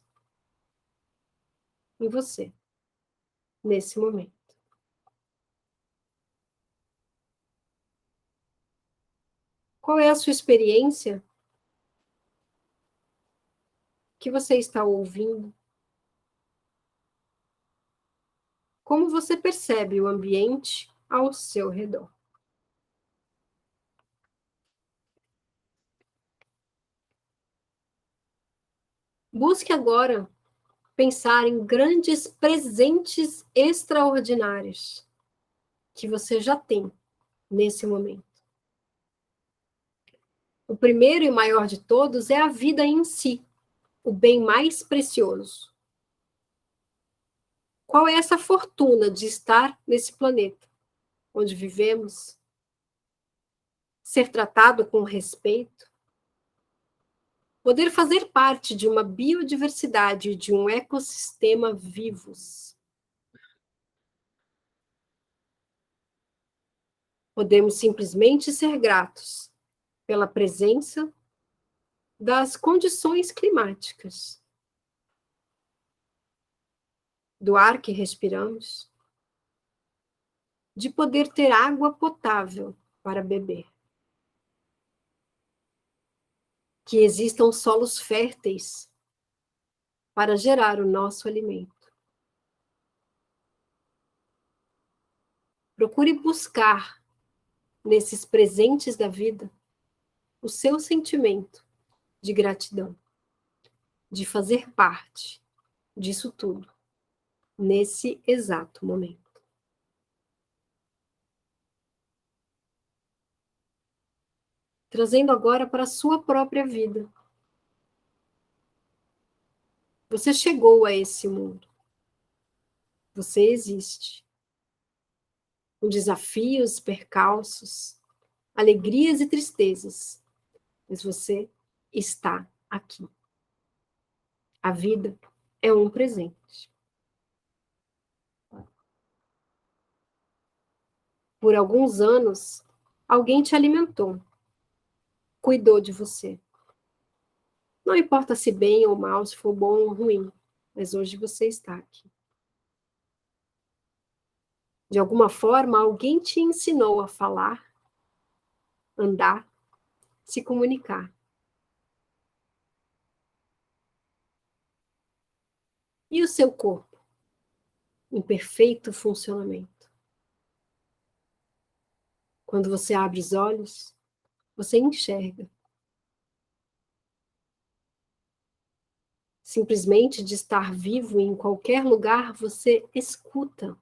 em você, nesse momento. Qual é a sua experiência que você está ouvindo? Como você percebe o ambiente ao seu redor? Busque agora pensar em grandes presentes extraordinários que você já tem nesse momento. O primeiro e maior de todos é a vida em si, o bem mais precioso. Qual é essa fortuna de estar nesse planeta onde vivemos, ser tratado com respeito, poder fazer parte de uma biodiversidade, de um ecossistema vivos. Podemos simplesmente ser gratos pela presença das condições climáticas, do ar que respiramos, de poder ter água potável para beber, que existam solos férteis para gerar o nosso alimento. Procure buscar nesses presentes da vida o seu sentimento de gratidão, de fazer parte disso tudo, nesse exato momento. Trazendo agora para a sua própria vida. Você chegou a esse mundo. Você existe. com desafios, percalços, alegrias e tristezas, mas você está aqui. A vida é um presente. Por alguns anos, alguém te alimentou, cuidou de você. Não importa se bem ou mal, se for bom ou ruim, mas hoje você está aqui. De alguma forma, alguém te ensinou a falar, andar, se comunicar. E o seu corpo, em perfeito funcionamento. Quando você abre os olhos, você enxerga. Simplesmente de estar vivo em qualquer lugar, você escuta.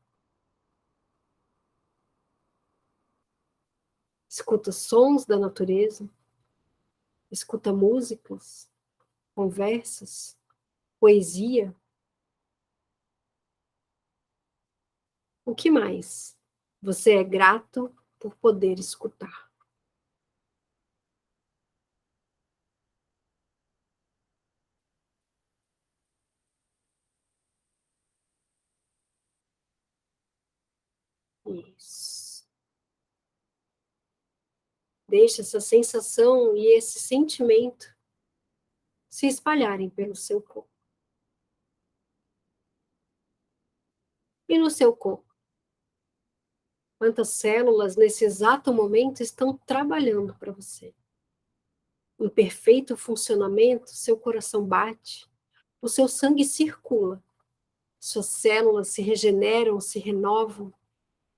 Escuta sons da natureza, escuta músicas, conversas, poesia. O que mais? Você é grato por poder escutar. Isso. Deixa essa sensação e esse sentimento se espalharem pelo seu corpo. E no seu corpo? Quantas células nesse exato momento estão trabalhando para você? Em perfeito funcionamento, seu coração bate, o seu sangue circula, suas células se regeneram, se renovam,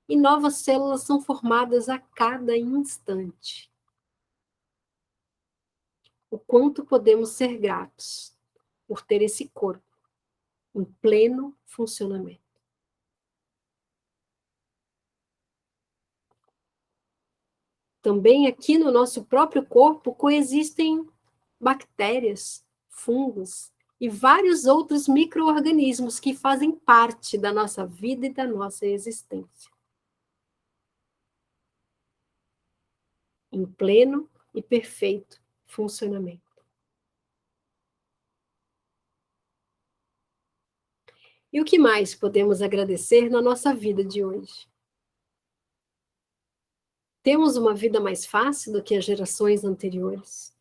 e novas células são formadas a cada instante. O quanto podemos ser gratos por ter esse corpo em pleno funcionamento. Também aqui no nosso próprio corpo coexistem bactérias, fungos e vários outros micro-organismos que fazem parte da nossa vida e da nossa existência. Em pleno e perfeito funcionamento. E o que mais podemos agradecer na nossa vida de hoje? Temos uma vida mais fácil do que as gerações anteriores,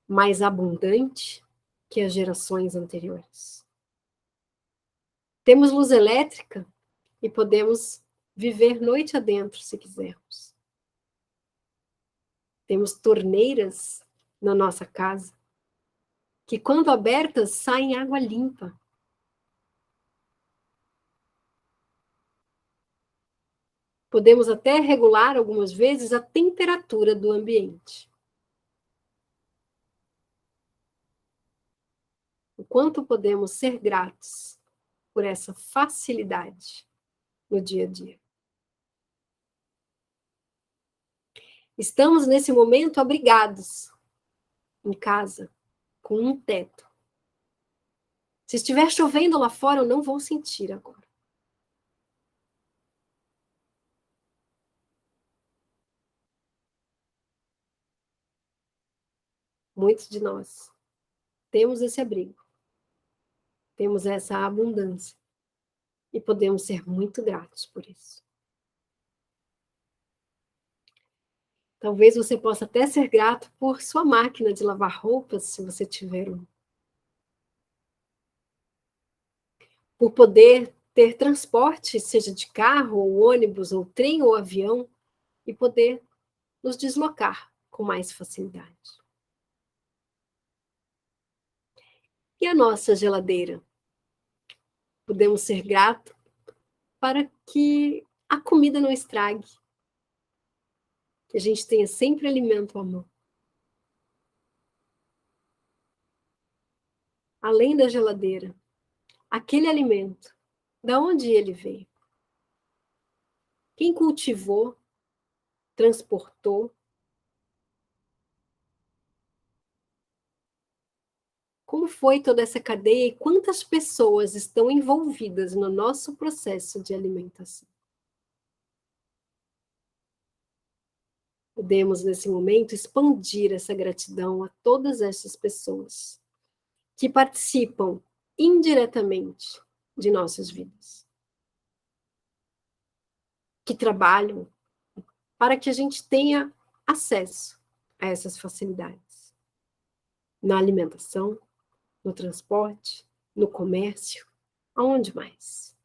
mais abundante que as gerações anteriores. Temos luz elétrica e podemos viver noite adentro, se quisermos. Temos torneiras na nossa casa, que quando abertas saem água limpa. Podemos até regular algumas vezes a temperatura do ambiente. O quanto podemos ser gratos por essa facilidade no dia a dia. Estamos nesse momento abrigados em casa, com um teto. Se estiver chovendo lá fora, eu não vou sentir agora. Muitos de nós temos esse abrigo, temos essa abundância e podemos ser muito gratos por isso. Talvez você possa até ser grato por sua máquina de lavar roupas, se você tiver uma. Por poder ter transporte, seja de carro, ou ônibus, ou trem, ou avião, e poder nos deslocar com mais facilidade. E a nossa geladeira? Podemos ser gratos para que a comida não estrague, que a gente tenha sempre alimento à mão. Além da geladeira, aquele alimento, da onde ele veio? Quem cultivou, transportou? Como foi toda essa cadeia e quantas pessoas estão envolvidas no nosso processo de alimentação? Podemos, nesse momento, expandir essa gratidão a todas essas pessoas que participam indiretamente de nossas vidas, que trabalham para que a gente tenha acesso a essas facilidades na alimentação, no transporte, no comércio, aonde mais?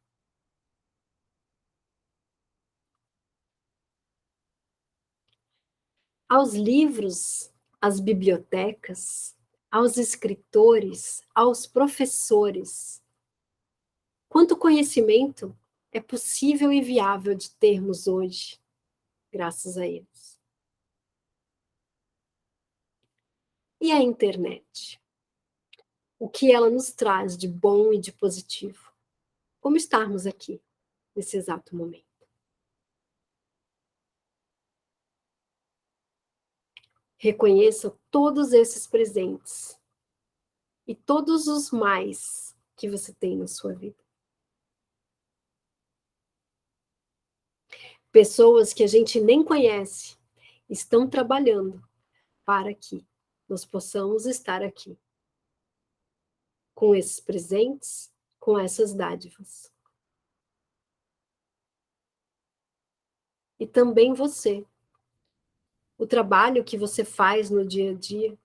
Aos livros, às bibliotecas, aos escritores, aos professores. Quanto conhecimento é possível e viável de termos hoje, graças a eles. E a internet? O que ela nos traz de bom e de positivo? Como estarmos aqui, nesse exato momento? Reconheça todos esses presentes e todos os mais que você tem na sua vida. Pessoas que a gente nem conhece estão trabalhando para que nós possamos estar aqui, com esses presentes, com essas dádivas. E também você, o trabalho que você faz no dia a dia,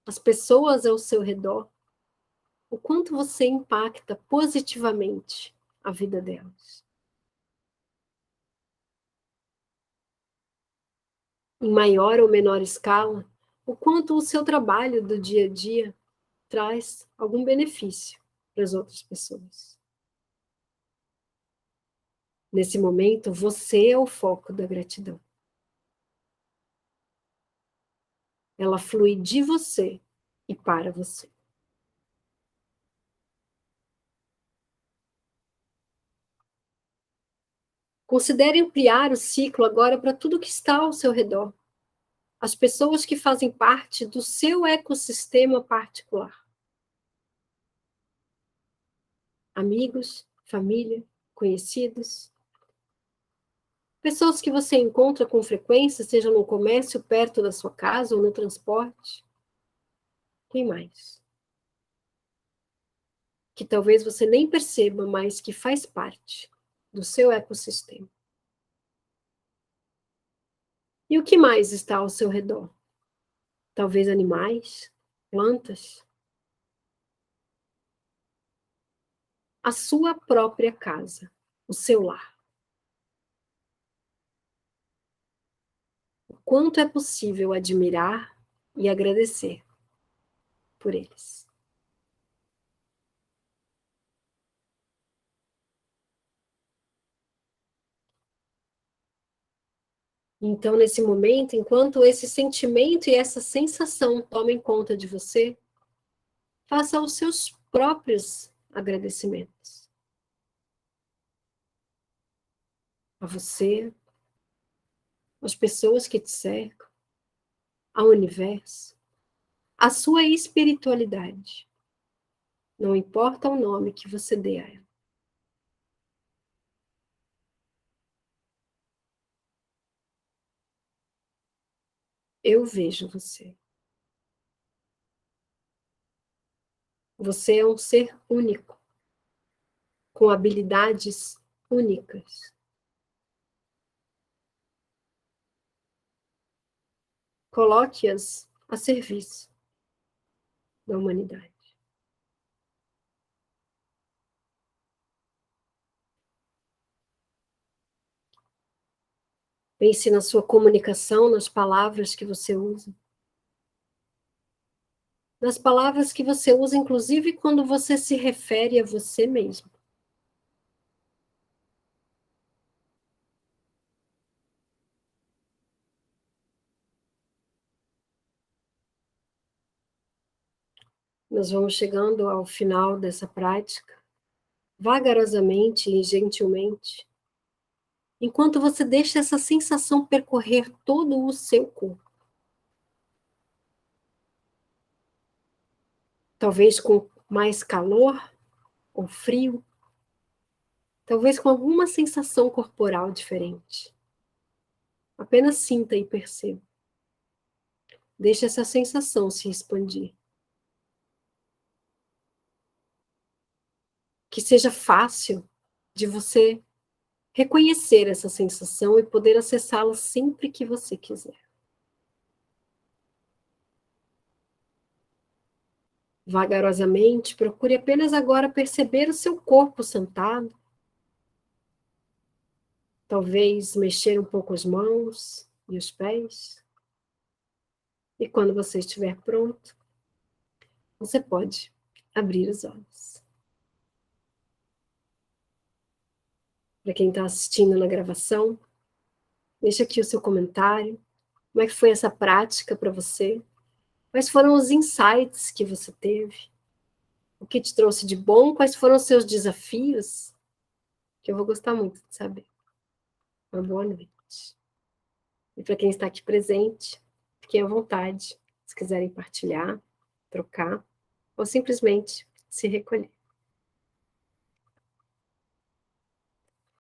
as pessoas ao seu redor, o quanto você impacta positivamente a vida delas. Em maior ou menor escala, o quanto o seu trabalho do dia a dia traz algum benefício para as outras pessoas. Nesse momento, você é o foco da gratidão. Ela flui de você e para você. Considere ampliar o ciclo agora para tudo que está ao seu redor. As pessoas que fazem parte do seu ecossistema particular. Amigos, família, conhecidos. Pessoas que você encontra com frequência, seja no comércio perto da sua casa ou no transporte. Quem mais? Que talvez você nem perceba, mas que faz parte do seu ecossistema. E o que mais está ao seu redor? Talvez animais, plantas. A sua própria casa, o seu lar. O quanto é possível admirar e agradecer por eles. Então, nesse momento, enquanto esse sentimento e essa sensação tomem conta de você, faça os seus próprios agradecimentos. A você, às pessoas que te cercam, ao universo, à sua espiritualidade. Não importa o nome que você dê a ela. Eu vejo você. Você é um ser único, com habilidades únicas. Coloque-as a serviço da humanidade. Pense na sua comunicação, nas palavras que você usa. Nas palavras que você usa, inclusive quando você se refere a você mesmo. Nós vamos chegando ao final dessa prática, vagarosamente e gentilmente, enquanto você deixa essa sensação percorrer todo o seu corpo. Talvez com mais calor ou frio, talvez com alguma sensação corporal diferente. Apenas sinta e perceba. Deixe essa sensação se expandir. Que seja fácil de você reconhecer essa sensação e poder acessá-la sempre que você quiser. Vagarosamente, procure apenas agora perceber o seu corpo sentado. Talvez mexer um pouco as mãos e os pés. E quando você estiver pronto, você pode abrir os olhos. Para quem está assistindo na gravação, deixa aqui o seu comentário. Como é que foi essa prática para você? Quais foram os insights que você teve? O que te trouxe de bom? Quais foram os seus desafios? Que eu vou gostar muito de saber. Uma boa noite. E para quem está aqui presente, fiquem à vontade, se quiserem partilhar, trocar, ou simplesmente se recolher.